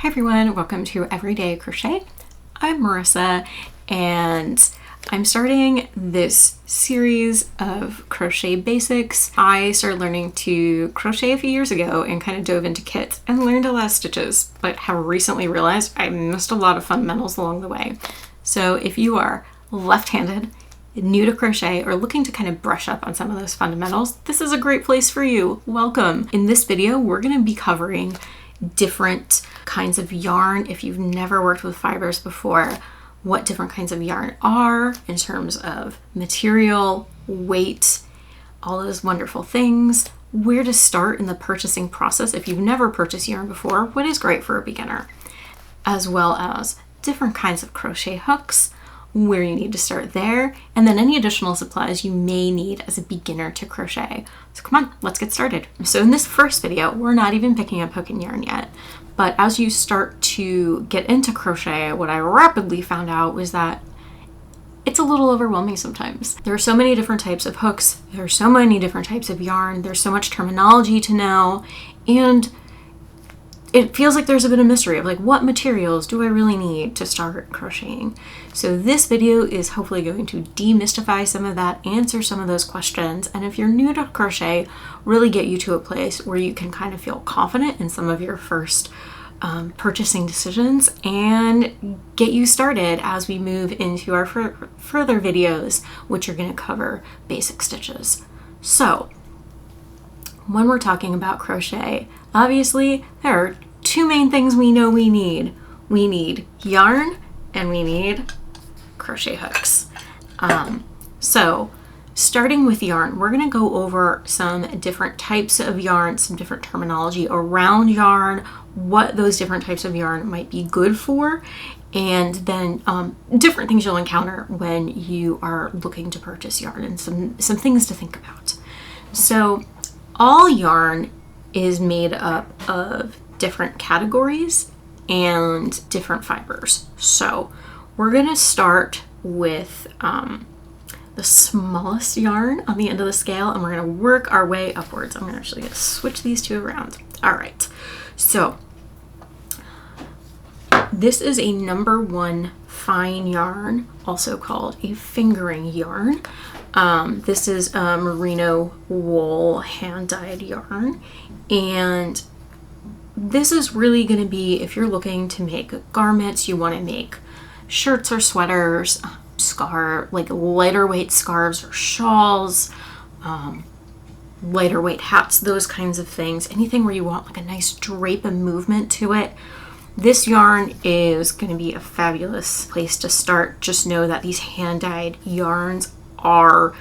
Hi everyone, welcome to Everyday Crochet. I'm Marissa and I'm starting this series of crochet basics. I started learning to crochet a few years ago and kind of dove into kits and learned a lot of stitches, but have recently realized I missed a lot of fundamentals along the way. So if you are left-handed, new to crochet, or looking to kind of brush up on some of those fundamentals, this is a great place for you. Welcome. In this video, we're going to be covering different kinds of yarn. If you've never worked with fibers before, what different kinds of yarn are in terms of material, weight, all those wonderful things, where to start in the purchasing process if you've never purchased yarn before, what is great for a beginner, as well as different kinds of crochet hooks, where you need to start there, and then any additional supplies you may need as a beginner to crochet. So come on, let's get started. So in this first video, we're not even picking up hook and yarn yet, but as you start to get into crochet, what I rapidly found out was that it's a little overwhelming sometimes. There are so many different types of hooks, there are so many different types of yarn, there's so much terminology to know, and it feels like there's a bit of mystery of like, what materials do I really need to start crocheting? So this video is hopefully going to demystify some of that, answer some of those questions, and if you're new to crochet, really get you to a place where you can kind of feel confident in some of your first purchasing decisions and get you started as we move into our further videos, which are going to cover basic stitches. So when we're talking about crochet, obviously there are two main things we know we need. We need yarn and we need crochet hooks. So starting with yarn, we're going to go over some different types of yarn, some different terminology around yarn, what those different types of yarn might be good for, and then different things you'll encounter when you are looking to purchase yarn and some things to think about. So all yarn is made up of different categories and different fibers. So we're going to start with the smallest yarn on the end of the scale, and we're going to work our way upwards. I'm actually going to switch these two around. All right, so this is a number 1 fine yarn, also called a fingering yarn. This is a merino wool hand-dyed yarn, and this is really going to be if you're looking to make garments, you want to make shirts or sweaters, like lighter weight scarves or shawls, lighter weight hats, those kinds of things, anything where you want like a nice drape and movement to it. This yarn is going to be a fabulous place to start. Just know that these hand-dyed yarns are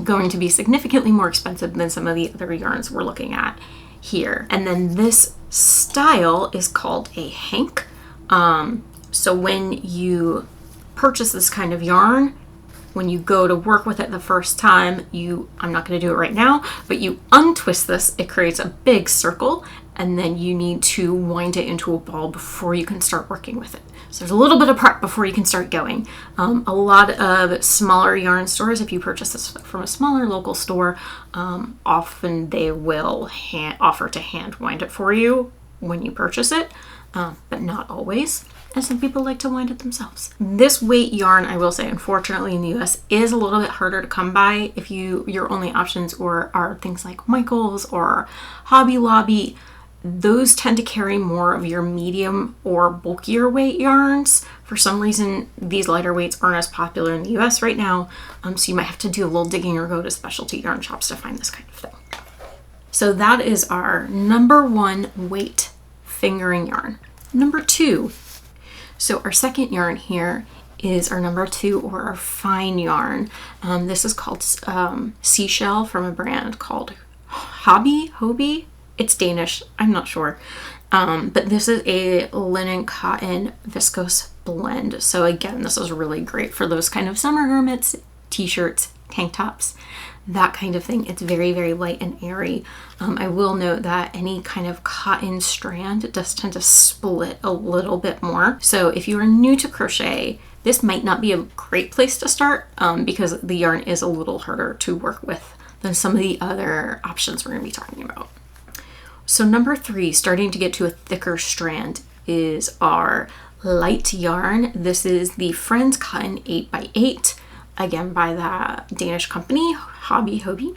going to be significantly more expensive than some of the other yarns we're looking at here. And then this style is called a hank. So when you purchase this kind of yarn, when you go to work with it the first time, I'm not going to do it right now, but you untwist this, it creates a big circle, and then you need to wind it into a ball before you can start working with it. So there's a little bit of prep before you can start going. A lot of smaller yarn stores, if you purchase this from a smaller local store, often they will offer to hand wind it for you when you purchase it, but not always. And some people like to wind it themselves. This weight yarn, I will say, unfortunately in the US is a little bit harder to come by. If your only options are things like Michaels or Hobby Lobby, those tend to carry more of your medium or bulkier weight yarns. For some reason, these lighter weights aren't as popular in the US right now, so you might have to do a little digging or go to specialty yarn shops to find this kind of thing. So that is our number 1 weight fingering yarn. Number 2. So our second yarn here is our number 2, or our fine yarn. This is called Seashell from a brand called Hobby. It's Danish, I'm not sure. But this is a linen cotton viscose blend. So again, this is really great for those kind of summer garments, t-shirts, tank tops, that kind of thing. It's very, very light and airy. I will note that any kind of cotton strand does tend to split a little bit more. So if you are new to crochet, this might not be a great place to start because the yarn is a little harder to work with than some of the other options we're going to be talking about. So number 3, starting to get to a thicker strand, is our light yarn. This is the Friends Cotton 8x8, again by the Danish company Hobby Hobby.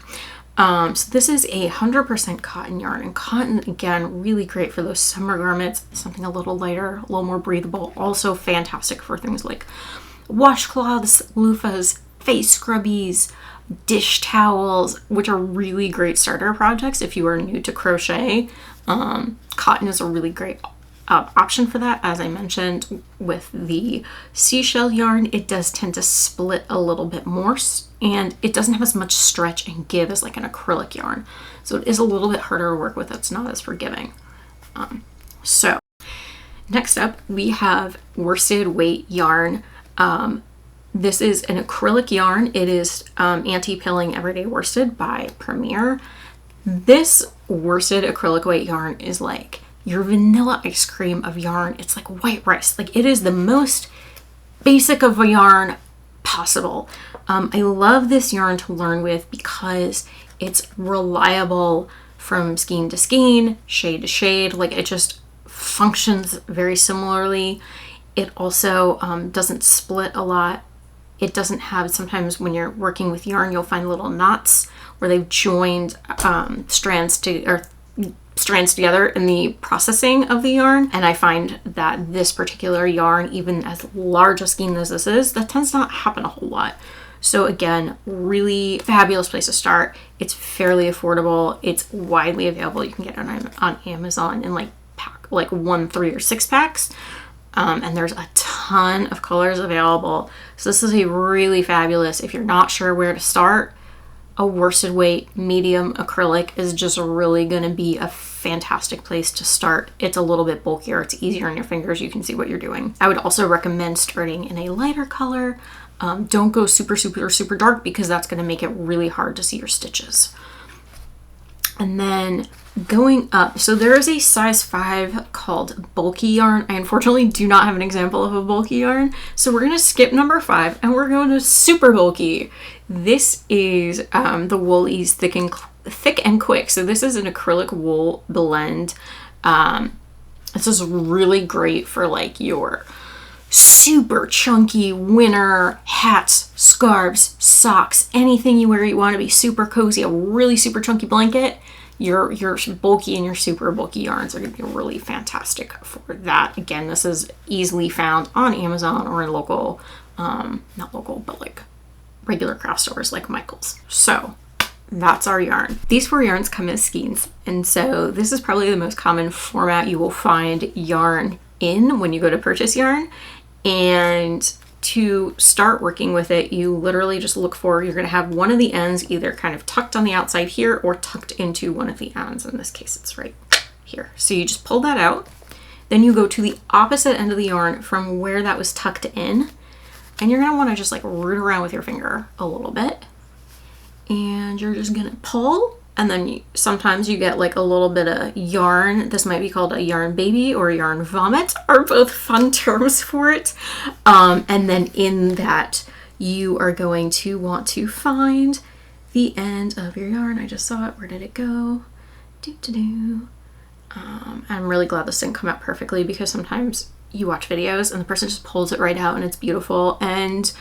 So this is 100% cotton yarn, and cotton, again, really great for those summer garments, something a little lighter, a little more breathable. Also fantastic for things like washcloths, loofahs, face scrubbies, dish towels, which are really great starter projects if you are new to crochet. Cotton is a really great option for that. As I mentioned, with the seashell yarn, it does tend to split a little bit more, and it doesn't have as much stretch and give as like an acrylic yarn. So it is a little bit harder to work with. It's not as forgiving. So next up, we have worsted weight yarn. This is an acrylic yarn. It is Anti-Pilling Everyday Worsted by Premier. This worsted acrylic weight yarn is like your vanilla ice cream of yarn. It's like white rice. Like, it is the most basic of a yarn possible. I love this yarn to learn with because it's reliable from skein to skein, shade to shade. Like, it just functions very similarly. It also doesn't split a lot. It doesn't have, sometimes when you're working with yarn, you'll find little knots where they've joined strands together in the processing of the yarn. And I find that this particular yarn, even as large a skein as this is, that tends to not happen a whole lot. So again, really fabulous place to start. It's fairly affordable. It's widely available. You can get it on Amazon in like 1, 3, or 6 packs. And there's a ton of colors available. So this is a really fabulous, if you're not sure where to start, a worsted weight medium acrylic is just really going to be a fantastic place to start. It's a little bit bulkier. It's easier on your fingers. You can see what you're doing. I would also recommend starting in a lighter color. Don't go super, super, super dark because that's going to make it really hard to see your stitches. And then going up, so there is a size 5 called bulky yarn. I unfortunately do not have an example of a bulky yarn, so we're going to skip number 5 and we're going to super bulky. This is the Woolies Thick and Quick. So this is an acrylic wool blend. This is really great for like your super chunky winter hats, scarves, socks, anything you wear. You want to be super cozy, a really super chunky blanket. Your bulky and your super bulky yarns are going to be really fantastic for that. Again, this is easily found on Amazon or in local, not local, but like regular craft stores like Michael's. So that's our yarn. These 4 yarns come as skeins, and so this is probably the most common format you will find yarn in when you go to purchase yarn. And to start working with it, you literally just look for, you're going to have one of the ends either kind of tucked on the outside here or tucked into one of the ends. In this case, it's right here. So you just pull that out. Then you go to the opposite end of the yarn from where that was tucked in. And you're going to want to just like root around with your finger a little bit. And you're just going to pull. And then sometimes you get like a little bit of yarn. This might be called a yarn baby or yarn vomit, are both fun terms for it. And then in that, you are going to want to find the end of your yarn. I just saw it. Where did it go? I'm really glad this didn't come out perfectly because sometimes you watch videos and the person just pulls it right out and it's beautiful. And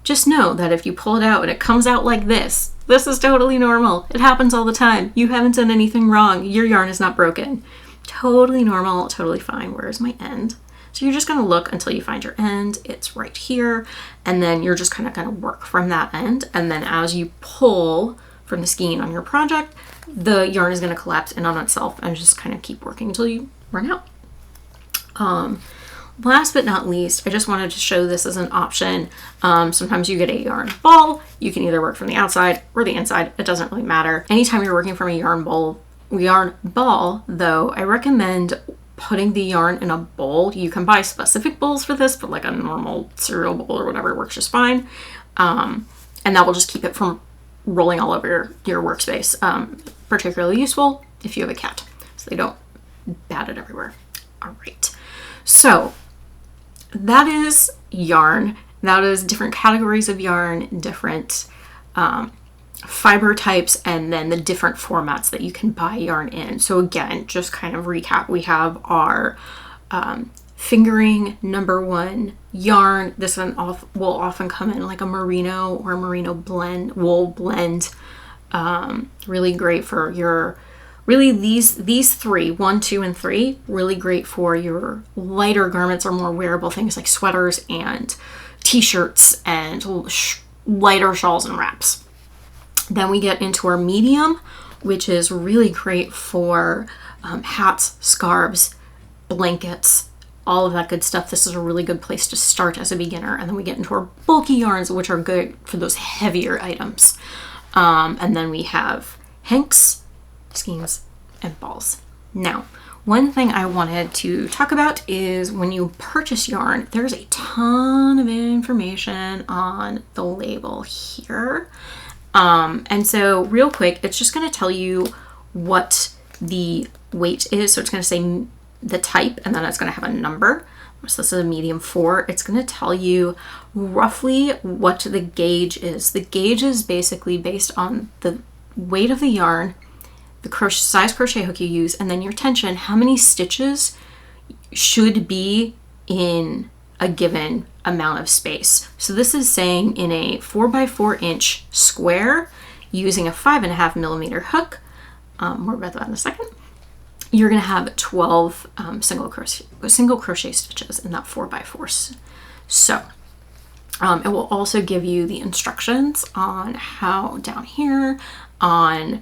just know that if you pull it out and it comes out like this is totally normal. It happens all the time. You haven't done anything wrong. Your yarn is not broken. Totally normal, totally fine. Where's my end? So you're just going to look until you find your end. It's right here. And then you're just kind of going to work from that end. And then as you pull from the skein on your project, the yarn is going to collapse in on itself and just kind of keep working until you run out. Last but not least, I just wanted to show this as an option. Sometimes you get a yarn ball. You can either work from the outside or the inside. It doesn't really matter. Anytime you're working from a yarn ball, though, I recommend putting the yarn in a bowl. You can buy specific bowls for this, but like a normal cereal bowl or whatever works just fine. And that will just keep it from rolling all over your workspace. Particularly useful if you have a cat, so they don't bat it everywhere. All right. So that is yarn. That is different categories of yarn, different fiber types, and then the different formats that you can buy yarn in. So again, just kind of recap, we have our fingering #1 yarn. This one will often come in like a merino or a merino blend, wool blend. Really great for your, really these three, 1, 2, and 3, really great for your lighter garments or more wearable things like sweaters and t-shirts and lighter shawls and wraps. Then we get into our medium, which is really great for hats, scarves, blankets, all of that good stuff. This is a really good place to start as a beginner. And then we get into our bulky yarns, which are good for those heavier items. And then we have hanks, skeins, and balls. Now, one thing I wanted to talk about is when you purchase yarn, there's a ton of information on the label here. And so real quick, it's just going to tell you what the weight is. So it's going to say the type, and then it's going to have a number. So this is a medium 4. It's going to tell you roughly what the gauge is. The gauge is basically based on the weight of the yarn, the size crochet hook you use, and then your tension, how many stitches should be in a given amount of space. So this is saying in a 4x4 inch square using a 5.5 millimeter hook, more about that in a second, you're going to have 12 single crochet stitches in that 4x4. So it will also give you the instructions on how down here on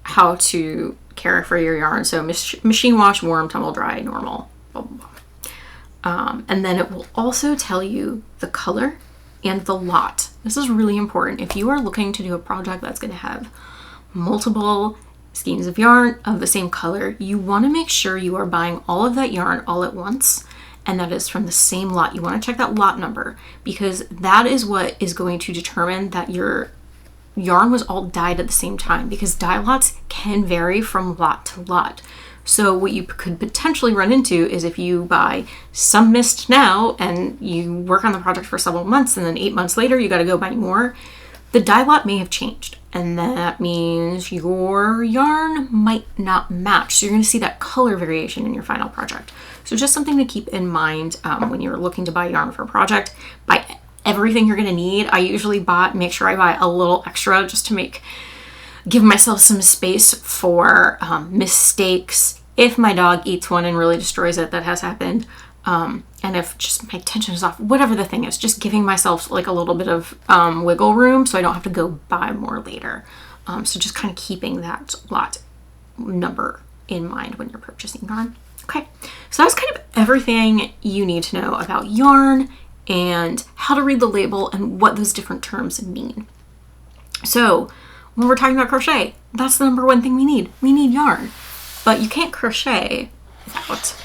how to care for your yarn. So machine wash, warm, tumble dry, normal, blah, blah, blah. And then it will also tell you the color and the lot. This is really important. If you are looking to do a project that's going to have multiple skeins of yarn of the same color, you want to make sure you are buying all of that yarn all at once, and that is from the same lot. You want to check that lot number, because that is what is going to determine that your yarn was all dyed at the same time, because dye lots can vary from lot to lot. So what you could potentially run into is if you buy some mist now and you work on the project for several months and then 8 months later you got to go buy more, the dye lot may have changed, and that means your yarn might not match. So you're going to see that color variation in your final project. So just something to keep in mind when you're looking to buy yarn for a project. Buy everything you're going to need. I usually make sure I buy a little extra just to give myself some space for mistakes. If my dog eats one and really destroys it, that has happened. And if just my tension is off, whatever the thing is, just giving myself like a little bit of wiggle room so I don't have to go buy more later. So just kind of keeping that lot number in mind when you're purchasing yarn. Okay, so that's kind of everything you need to know about yarn and how to read the label and what those different terms mean. So when we're talking about crochet, that's the #1 thing we need. We need yarn, but you can't crochet without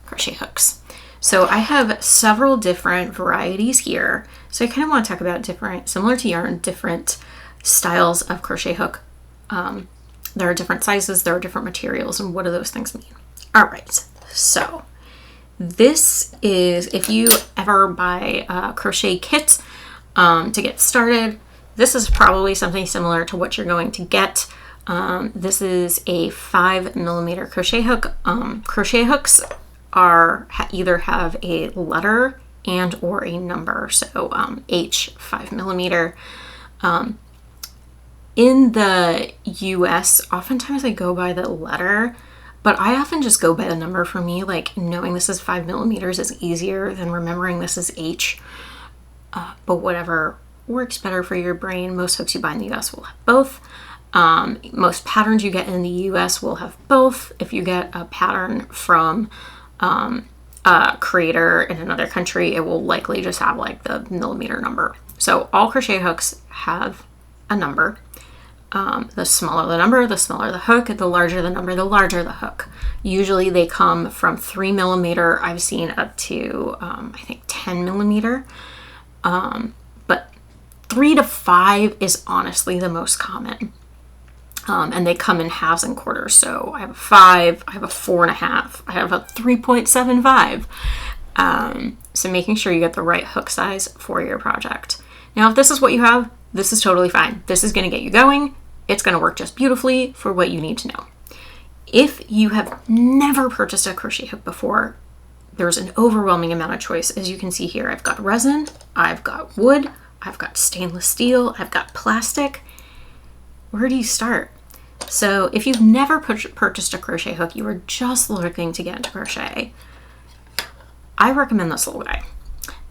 crochet hooks. So I have several different varieties here. So I kind of want to talk about similar to yarn, different styles of crochet hook. There are different sizes, there are different materials, and what do those things mean? All right, so this is, if you ever buy a crochet kit to get started, this is probably something similar to what you're going to get. This is a 5 millimeter crochet hook. Crochet hooks either have a letter and or a number, so H 5 millimeter. In the US, oftentimes I go by the letter, but I often just go by the number. For me, like knowing this is 5 millimeters is easier than remembering this is H. But whatever works better for your brain. Most hooks you buy in the US will have both. Most patterns you get in the US will have both. If you get a pattern from a creator in another country, it will likely just have like the millimeter number. So all crochet hooks have a number. The smaller the number, the smaller the hook. The larger the number, the larger the hook. Usually they come from 3 millimeter. I've seen up to, I think 10 millimeter. But 3 to 5 is honestly the most common. And they come in halves and quarters. So I have a 5, I have a 4.5, I have a 3.75. So making sure you get the right hook size for your project. Now, if this is what you have, this is totally fine. This is going to get you going. It's going to work just beautifully for what you need to know. If you have never purchased a crochet hook before, there's an overwhelming amount of choice. As you can see here, I've got resin, I've got wood, I've got stainless steel, I've got plastic. Where do you start? So if you've never purchased a crochet hook, you are just looking to get into crochet, I recommend this little guy.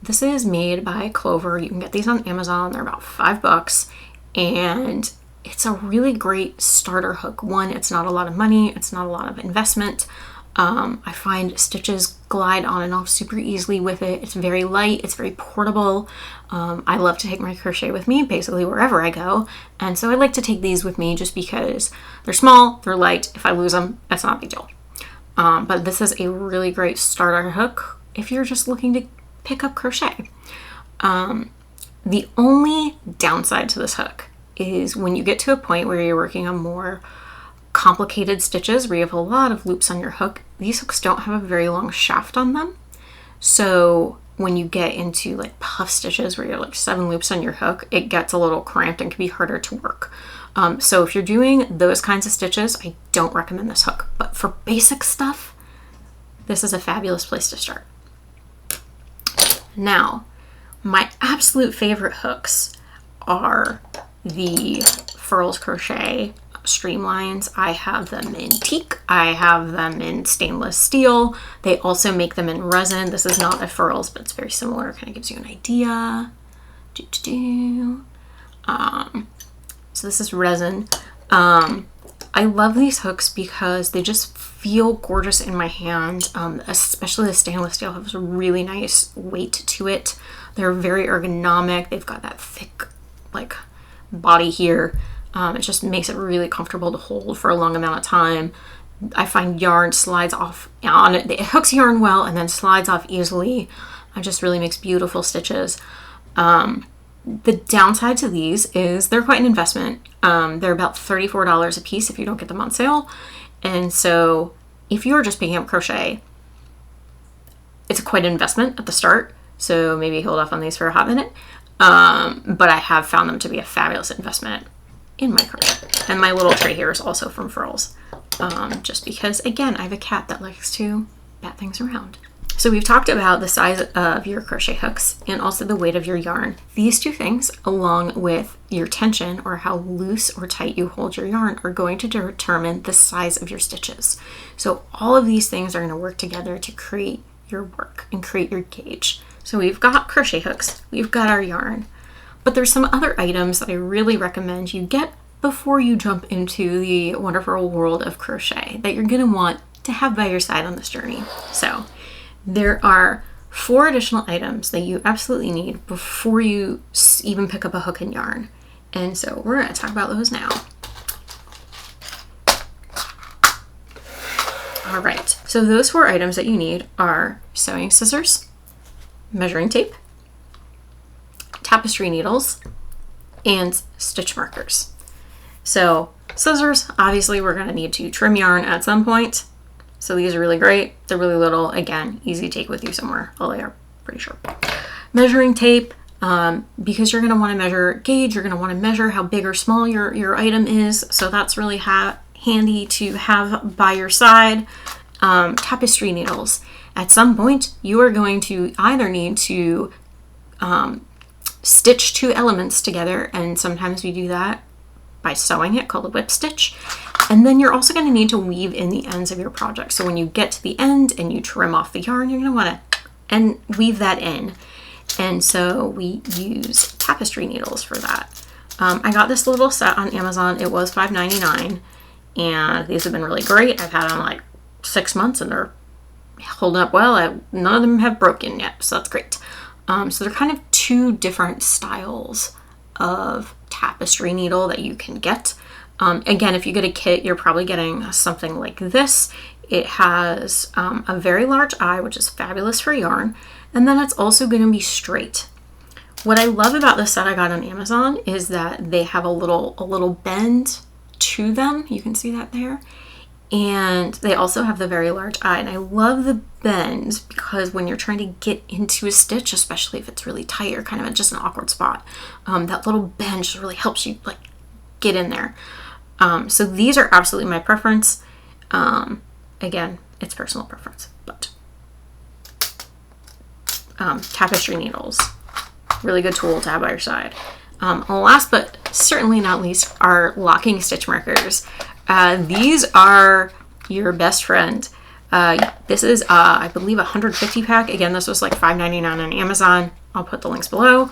This is made by Clover. You can get these on Amazon. They're about $5, and it's a really great starter hook. One, it's not a lot of money. It's not a lot of investment. I find stitches glide on and off super easily with it. It's very light. It's very portable. I love to take my crochet with me basically wherever I go. And so I like to take these with me just because they're small, they're light. If I lose them, that's not a big deal. But this is a really great starter hook if you're just looking to pick up crochet. The only downside to this hook is when you get to a point where you're working on more complicated stitches where you have a lot of loops on your hook, these hooks don't have a very long shaft on them. So when you get into like puff stitches where you're like 7 loops on your hook, it gets a little cramped and can be harder to work. So if you're doing those kinds of stitches, I don't recommend this hook. But for basic stuff, this is a fabulous place to start. Now, my absolute favorite hooks are the Furls Crochet Streamlines. I have them in teak. I have them in stainless steel. They also make them in resin. This is not a Furls, but it's very similar. Kind of gives you an idea. So this is resin. I love these hooks because they just feel gorgeous in my hand. Especially the stainless steel has a really nice weight to it. They're very ergonomic. They've got that thick like body here. It just makes it really comfortable to hold for a long amount of time. I find yarn slides off on it. It hooks yarn well and then slides off easily. It just really makes beautiful stitches. The downside to these is they're quite an investment. They're about $34 a piece if you don't get them on sale. And so if you're just picking up crochet, it's quite an investment at the start. So maybe hold off on these for a hot minute. But I have found them to be a fabulous investment in my crochet. And my little tray here is also from Furls. Just because, again, I have a cat that likes to bat things around. So we've talked about the size of your crochet hooks and also the weight of your yarn. These two things, along with your tension or how loose or tight you hold your yarn, are going to determine the size of your stitches. So all of these things are going to work together to create your work and create your gauge. So we've got crochet hooks, we've got our yarn, but there's some other items that I really recommend you get before you jump into the wonderful world of crochet that you're going to want to have by your side on this journey. So there are 4 additional items that you absolutely need before you even pick up a hook and yarn. And so we're going to talk about those now. All right, so those 4 items that you need are sewing scissors, measuring tape, tapestry needles, and stitch markers. So scissors, obviously we're going to need to trim yarn at some point. So these are really great. They're really little. Again, easy to take with you somewhere, although they are pretty sharp. Measuring tape, because you're going to want to measure gauge, you're going to want to measure how big or small your item is. So that's really handy to have by your side. Tapestry needles. At some point, you are going to either need to stitch 2 elements together, and sometimes we do that by sewing it, called a whip stitch. And then you're also going to need to weave in the ends of your project. So when you get to the end and you trim off the yarn, you're going to want to weave that in. And so we use tapestry needles for that. I got this little set on Amazon. It was $5.99, and these have been really great. I've had them like 6 months and they're holding up well. None of them have broken yet, so that's great. So they're kind of 2 different styles of tapestry needle that you can get. Again, if you get a kit, you're probably getting something like this. It has a very large eye, which is fabulous for yarn, and then it's also going to be straight. What I love about this set I got on Amazon is that they have a little bend to them. You can see that there. And they also have the very large eye, and I love the bend because when you're trying to get into a stitch, especially if it's really tight or kind of just an awkward spot, that little bend just really helps you like get in there. So these are absolutely my preference. Again, it's personal preference, but tapestry needles, really good tool to have by your side. Last but certainly not least are locking stitch markers. These are your best friend. This is, I believe, a 150 pack. Again, this was like $5.99 on Amazon. I'll put the links below.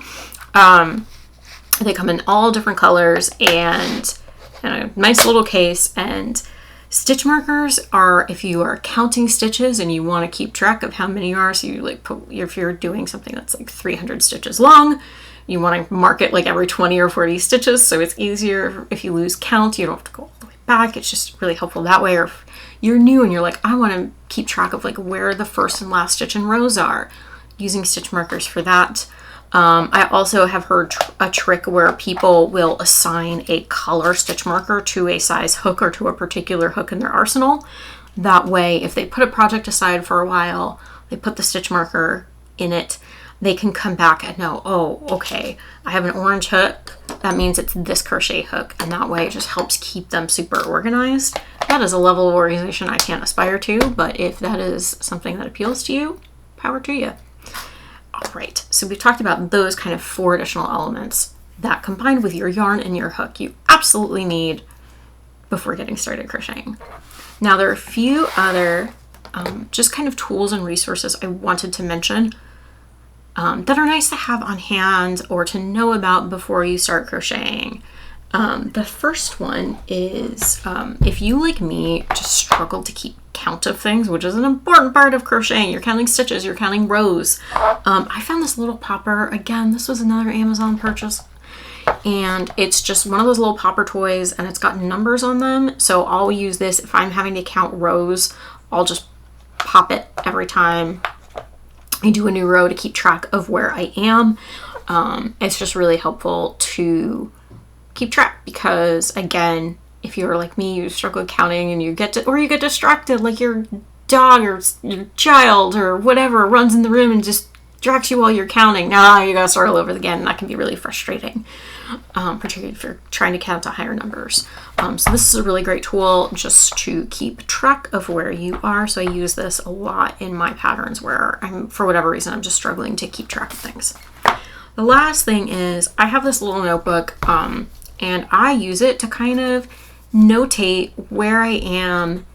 They come in all different colors and in a nice little case. And stitch markers are, if you are counting stitches and you want to keep track of how many you are, so you like put, if you're doing something that's like 300 stitches long, you want to mark it like every 20 or 40 stitches, so it's easier if you lose count. You don't have to go all the way back. It's just really helpful that way. Or if you're new and you're like, I want to keep track of like where the first and last stitch and rows are, using stitch markers for that. I also have heard a trick where people will assign a color stitch marker to a size hook or to a particular hook in their arsenal. That way, if they put a project aside for a while, they put the stitch marker in it, they can come back and know, oh, okay, I have an orange hook. That means it's this crochet hook. And that way it just helps keep them super organized. That is a level of organization I can't aspire to, but if that is something that appeals to you, power to you. All right, so we've talked about those kind of 4 additional elements that combined with your yarn and your hook, you absolutely need before getting started crocheting. Now there are a few other just kind of tools and resources I wanted to mention that are nice to have on hand or to know about before you start crocheting. The first one is if you, like me, just struggle to keep count of things, which is an important part of crocheting. You're counting stitches, you're counting rows. I found this little popper. Again, this was another Amazon purchase. And it's just one of those little popper toys and it's got numbers on them. So I'll use this if I'm having to count rows. I'll just pop it every time I do a new row to keep track of where I am. It's just really helpful to keep track because, again, if you're like me, you struggle with counting and you get distracted, like your dog or your child or whatever runs in the room and just distracts you while you're counting. Now you gotta start all over again. That can be really frustrating, particularly if you're trying to count to higher numbers. So this is a really great tool just to keep track of where you are. So I use this a lot in my patterns where for whatever reason, I'm just struggling to keep track of things. The last thing is I have this little notebook and I use it to kind of notate where I am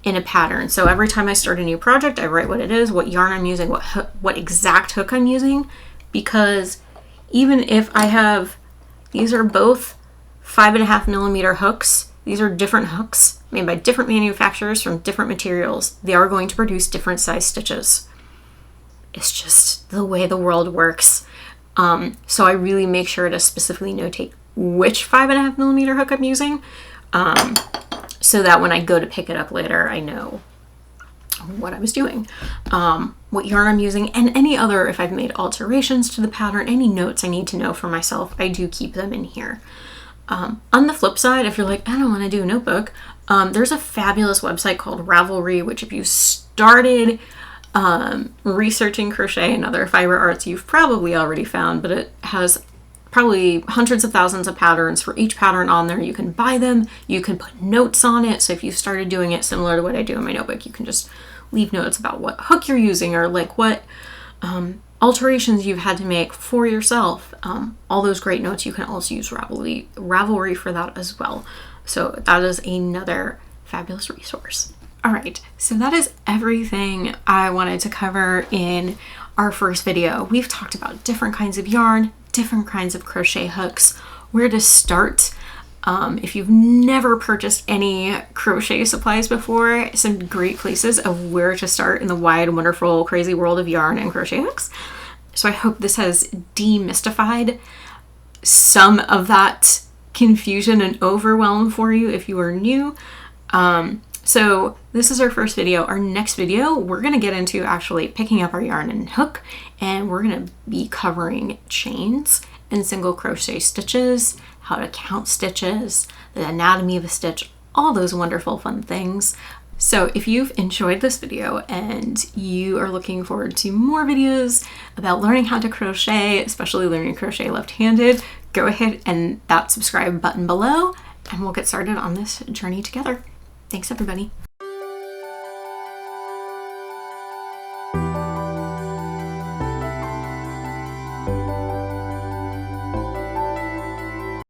in a pattern. So every time I start a new project, I write what it is, what yarn I'm using, what exact hook I'm using, because even if I have, these are both 5.5 millimeter hooks. These are different hooks made by different manufacturers from different materials. They are going to produce different size stitches. It's just the way the world works. So I really make sure to specifically notate which 5.5 millimeter hook I'm using, so that when I go to pick it up later, I know what I was doing, what yarn I'm using, and any other, if I've made alterations to the pattern, any notes I need to know for myself, I do keep them in here. On the flip side, if you're like, I don't want to do a notebook, there's a fabulous website called Ravelry, which if you started researching crochet and other fiber arts, you've probably already found, but it has probably hundreds of thousands of patterns. For each pattern on there, you can buy them, you can put notes on it. So if you started doing it similar to what I do in my notebook, you can just leave notes about what hook you're using or like what alterations you've had to make for yourself. All those great notes, you can also use Ravelry for that as well. So that is another fabulous resource. All right, so that is everything I wanted to cover in our first video. We've talked about different kinds of yarn, different kinds of crochet hooks, where to start. If you've never purchased any crochet supplies before, some great places of where to start in the wide, wonderful, crazy world of yarn and crochet hooks. So I hope this has demystified some of that confusion and overwhelm for you if you are new. So this is our first video. Our next video, we're going to get into actually picking up our yarn and hook, and we're going to be covering chains and single crochet stitches, how to count stitches, the anatomy of a stitch, all those wonderful fun things. So if you've enjoyed this video and you are looking forward to more videos about learning how to crochet, especially learning to crochet left-handed, go ahead and that subscribe button below and we'll get started on this journey together. Thanks everybody.